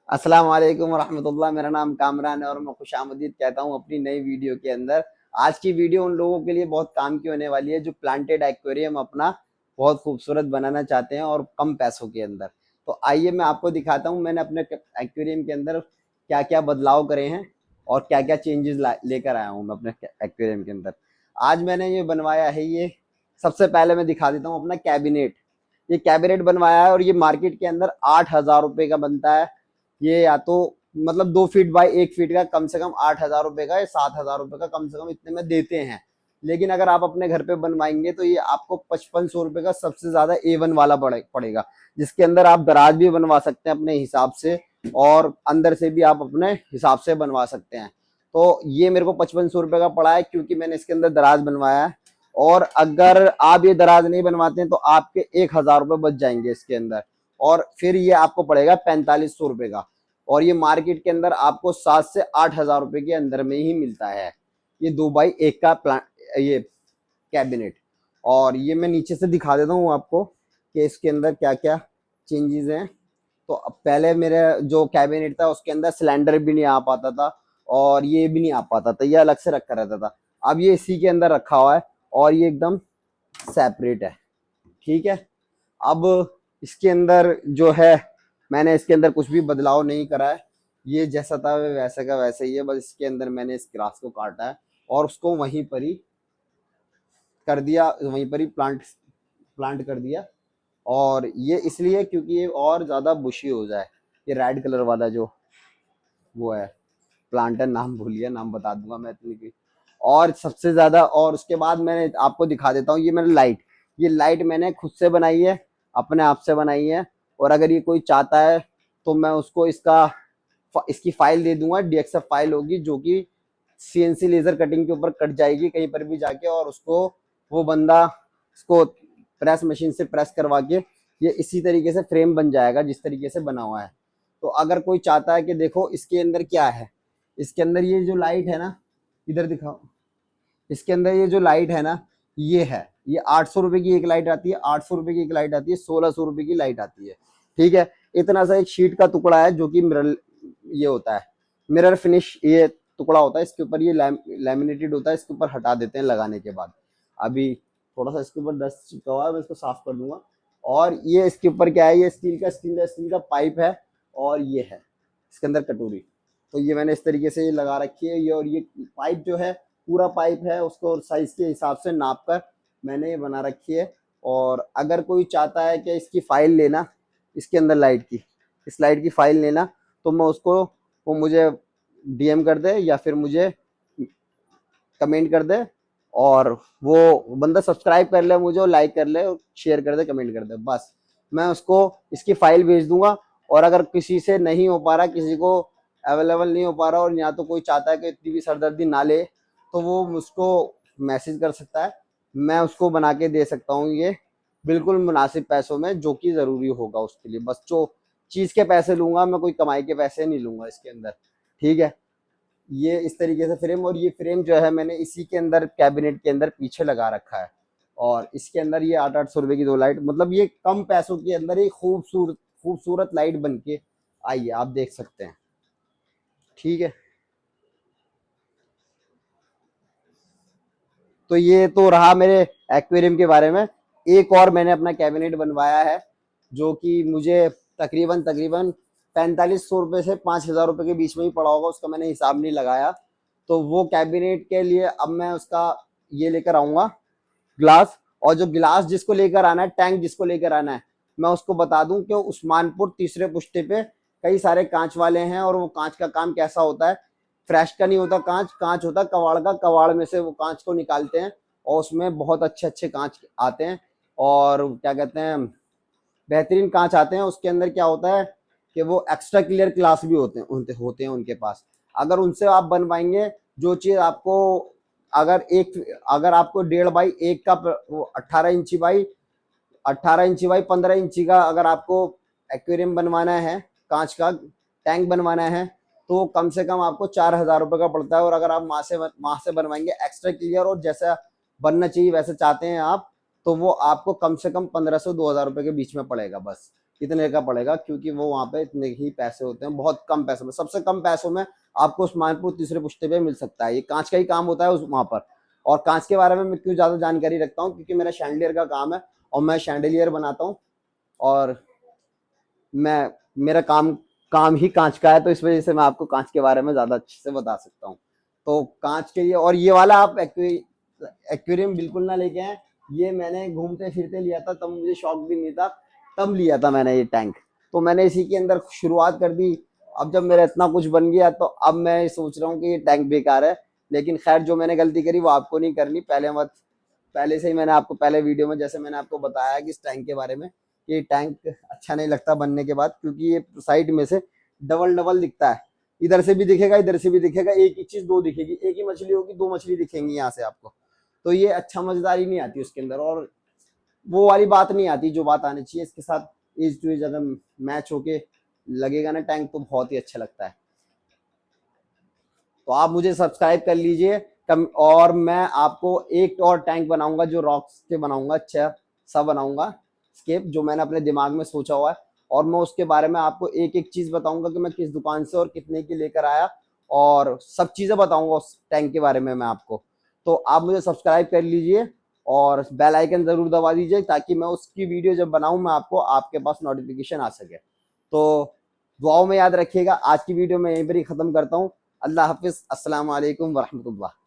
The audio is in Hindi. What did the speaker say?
अस्सलाम वालेकुम वरहमतुल्लाह। मेरा नाम कामरान है और मैं खुशामदीद कहता हूँ अपनी नई वीडियो के अंदर। आज की वीडियो उन लोगों के लिए बहुत काम की होने वाली है जो प्लांटेड एक्वेरियम अपना बहुत खूबसूरत बनाना चाहते हैं और कम पैसों के अंदर। तो आइए मैं आपको दिखाता हूँ मैंने अपने एक्वेरियम के अंदर क्या क्या बदलाव करे हैं और क्या क्या चेंजेस लेकर आया हूँ मैं अपने एक्वेरियम के अंदर। आज मैंने ये बनवाया है, ये सबसे पहले मैं दिखा देता हूँ अपना कैबिनेट। ये कैबिनेट बनवाया है और ये मार्केट के अंदर 8,000 रुपये का बनता है। ये या तो मतलब 2 फीट बाय 1 फीट का कम से कम 8,000 रुपये का या 7,000 रुपये का कम से कम इतने में देते हैं। लेकिन अगर आप अपने घर पे बनवाएंगे तो ये आपको 5500 रुपये का सबसे ज्यादा A1 वाला पड़ेगा, जिसके अंदर आप दराज भी बनवा सकते हैं अपने हिसाब से और अंदर से भी आप अपने हिसाब से बनवा सकते हैं। तो ये मेरे को 5500 रुपये का पड़ा है क्योंकि मैंने इसके अंदर दराज बनवाया है। और अगर आप ये दराज नहीं बनवाते हैं तो आपके 1,000 रुपये बच जाएंगे इसके अंदर, और फिर ये आपको पड़ेगा 4500 रुपये का। और ये मार्केट के अंदर आपको 7 से 8 हजार रुपए के अंदर में ही मिलता है ये 2x1 का प्लान, ये कैबिनेट। और ये मैं नीचे से दिखा देता हूँ आपको कि इसके अंदर क्या क्या चेंजेस हैं। तो अब पहले मेरे जो कैबिनेट था उसके अंदर सिलेंडर भी नहीं आ पाता था और ये भी नहीं आ पाता था, ये अलग से रखा रहता था। अब ये इसी के अंदर रखा हुआ है और ये एकदम सेपरेट है। ठीक है। अब इसके अंदर जो है मैंने इसके अंदर कुछ भी बदलाव नहीं करा है, ये जैसा था वैसे का वैसे ही है। बस इसके अंदर मैंने इस ग्रास को काटा है और उसको वहीं पर ही कर दिया, वहीं पर ही प्लांट प्लांट कर दिया। और ये इसलिए क्योंकि ये और ज़्यादा बुशी हो जाए। ये रेड कलर वाला जो वो है प्लांट है, नाम भूल गया, नाम बता दूंगा मैं इतनी की। और सबसे ज़्यादा, और उसके बाद मैंने आपको दिखा देता हूँ, ये मैंने लाइट, ये लाइट मैंने खुद से बनाई है, अपने आप से बनाई है। और अगर ये कोई चाहता है तो मैं उसको इसकी फाइल दे दूंगा, DXF फाइल होगी जो कि CNC लेजर कटिंग के ऊपर कट जाएगी कहीं पर भी जाके, और उसको वो बंदा इसको प्रेस मशीन से प्रेस करवा के ये इसी तरीके से फ्रेम बन जाएगा जिस तरीके से बना हुआ है। तो अगर कोई चाहता है कि देखो इसके अंदर क्या है, इसके अंदर ये जो लाइट है ना, इधर दिखाओ, इसके अंदर ये जो लाइट है ना, ये है, ये 800 रुपए की एक लाइट आती है, 800 रुपए की एक लाइट आती है, 1600 रुपए की लाइट आती है। ठीक है। इतना सा एक शीट का टुकड़ा है जो कि मिरर, ये होता है मिरर फिनिश, ये टुकड़ा होता है, इसके ऊपर ये लैमिनेटेड होता है, इसके ऊपर हटा देते हैं लगाने के बाद। अभी थोड़ा सा इसके ऊपर डस्ट चिपका हुआ है, मैं इसको साफ कर दूंगा। और ये इसके ऊपर क्या है, ये स्टील का पाइप है और ये है इसके अंदर कटोरी। तो ये मैंने इस तरीके से ये लगा रखी है, ये और ये पाइप जो है पूरा पाइप है, उसको साइज के हिसाब से नाप कर मैंने ये बना रखी है। और अगर कोई चाहता है कि इसकी फाइल लेना, इसके अंदर लाइट की, इस लाइट की फाइल लेना, तो मैं उसको, वो मुझे DM कर दे या फिर मुझे कमेंट कर दे, और वो बंदा सब्सक्राइब कर ले मुझे, लाइक कर ले, शेयर कर दे, कमेंट कर दे, बस मैं उसको इसकी फाइल भेज दूंगा। और अगर किसी से नहीं हो पा रहा, किसी को अवेलेबल नहीं हो पा रहा, और या तो कोई चाहता है कि इतनी भी सरदर्दी ना ले, तो वो मुझको मैसेज कर सकता है, मैं उसको बना के दे सकता हूँ ये बिल्कुल मुनासिब पैसों में, जो कि ज़रूरी होगा उसके लिए। बस जो चीज़ के पैसे लूँगा मैं, कोई कमाई के पैसे नहीं लूँगा इसके अंदर। ठीक है। ये इस तरीके से फ्रेम, और ये फ्रेम जो है मैंने इसी के अंदर कैबिनेट के अंदर पीछे लगा रखा है। और इसके अंदर ये 800-800 रुपए की 2 लाइट, मतलब ये कम पैसों के अंदर ही खूबसूरत खूबसूरत लाइट बन के आई है, आप देख सकते हैं। ठीक है। तो ये तो रहा मेरे एक्वेरियम के बारे में। एक और मैंने अपना कैबिनेट बनवाया है जो कि मुझे तकरीबन तकरीबन 4500 रुपये से 5,000 रुपये के बीच में ही पड़ा होगा, उसका मैंने हिसाब नहीं लगाया। तो वो कैबिनेट के लिए अब मैं उसका ये लेकर आऊंगा, ग्लास। और जो गिलास जिसको लेकर आना है, टैंक जिसको लेकर आना है, मैं उसको बता दूं कि उस्मानपुर तीसरे पुष्टे पे कई सारे कांच वाले हैं, और वो कांच का काम कैसा होता है, फ्रेश का नहीं होता कांच, कांच होता कबाड़ का, कबाड़ में से वो कांच को निकालते हैं और उसमें बहुत अच्छे अच्छे कांच आते हैं। और क्या कहते हैं, बेहतरीन कांच आते हैं। उसके अंदर क्या होता है कि वो एक्स्ट्रा क्लियर ग्लास भी होते हैं उनके पास। अगर उनसे आप बनवाएंगे, जो चीज़ आपको, अगर आपको 1.5 बाई 1 का वो 18 इंची बाई 15 इंची का अगर आपको एक्वेरियम बनवाना है, कांच का टैंक बनवाना है, तो कम से कम आपको 4,000 रुपये का पड़ता है। और अगर आप वहां से बनवाएंगे एक्स्ट्रा क्लियर और जैसा बनना चाहिए वैसे चाहते हैं आप, तो वो आपको कम से कम 1,500 2,000 रुपये के बीच में पड़ेगा बस। कितने का पड़ेगा, क्योंकि वो वहाँ पे इतने ही पैसे होते हैं, बहुत कम पैसों में, सबसे कम पैसों में आपको उस्मानपुर तीसरे पुश्ते पे मिल सकता है। ये कांच का ही काम होता है उस वहाँ पर। और कांच के बारे में मैं क्यों ज़्यादा जानकारी रखता हूँ, क्योंकि मेरा शैंडलियर का काम है और मैं शैंडलियर बनाता हूँ, और मैं मेरा काम काम ही कांच का है, तो इस वजह से मैं आपको कांच के बारे में ज़्यादा अच्छे से बता सकता हूँ। तो कांच के लिए, और ये वाला आप एक्वेरियम बिल्कुल ना लेके आए, ये मैंने घूमते फिरते लिया था, तब मुझे शौक भी नहीं था, तब लिया था मैंने ये टैंक। तो मैंने इसी के अंदर शुरुआत कर दी। अब जब मेरा इतना कुछ बन गया, तो अब मैं सोच रहा हूँ कि ये टैंक बेकार है। लेकिन खैर, जो मैंने गलती करी वो आपको नहीं करनी। पहले से ही मैंने आपको पहले वीडियो में जैसे मैंने आपको बताया कि इस टैंक के बारे में, ये टैंक अच्छा नहीं लगता बनने के बाद, क्योंकि ये साइड में से डबल डबल दिखता है। इधर से भी दिखेगा, इधर से भी दिखेगा, एक ही चीज दो दिखेगी, एक ही मछली होगी, दो मछली दिखेंगी यहाँ से आपको। तो ये अच्छा मजेदारी नहीं आती उसके अंदर, और वो वाली बात नहीं आती जो बात आनी चाहिए। इसके साथ एज टू एज अगर मैच होके लगेगा ना टैंक, तो बहुत ही अच्छा लगता है। तो आप मुझे सब्सक्राइब कर लीजिए और मैं आपको एक और टैंक बनाऊंगा, जो रॉक्स के बनाऊंगा, अच्छा सा बनाऊंगा स्केप, जो मैंने अपने दिमाग में सोचा हुआ है। और मैं उसके बारे में आपको एक एक चीज बताऊंगा कि मैं किस दुकान से और कितने की लेकर आया, और सब चीजें बताऊंगा उस टैंक के बारे में मैं आपको। तो आप मुझे सब्सक्राइब कर लीजिए और बेल आइकन जरूर दबा दीजिए, ताकि मैं उसकी वीडियो जब बनाऊं मैं आपको आपके पास नोटिफिकेशन आ सके। तो दुआओं में याद रखिएगा। आज की वीडियो मैं यहीं पर ही खत्म करता हूँ। अल्लाह हाफिज, अस्सलाम वालेकुम वरहमतुल्लाह।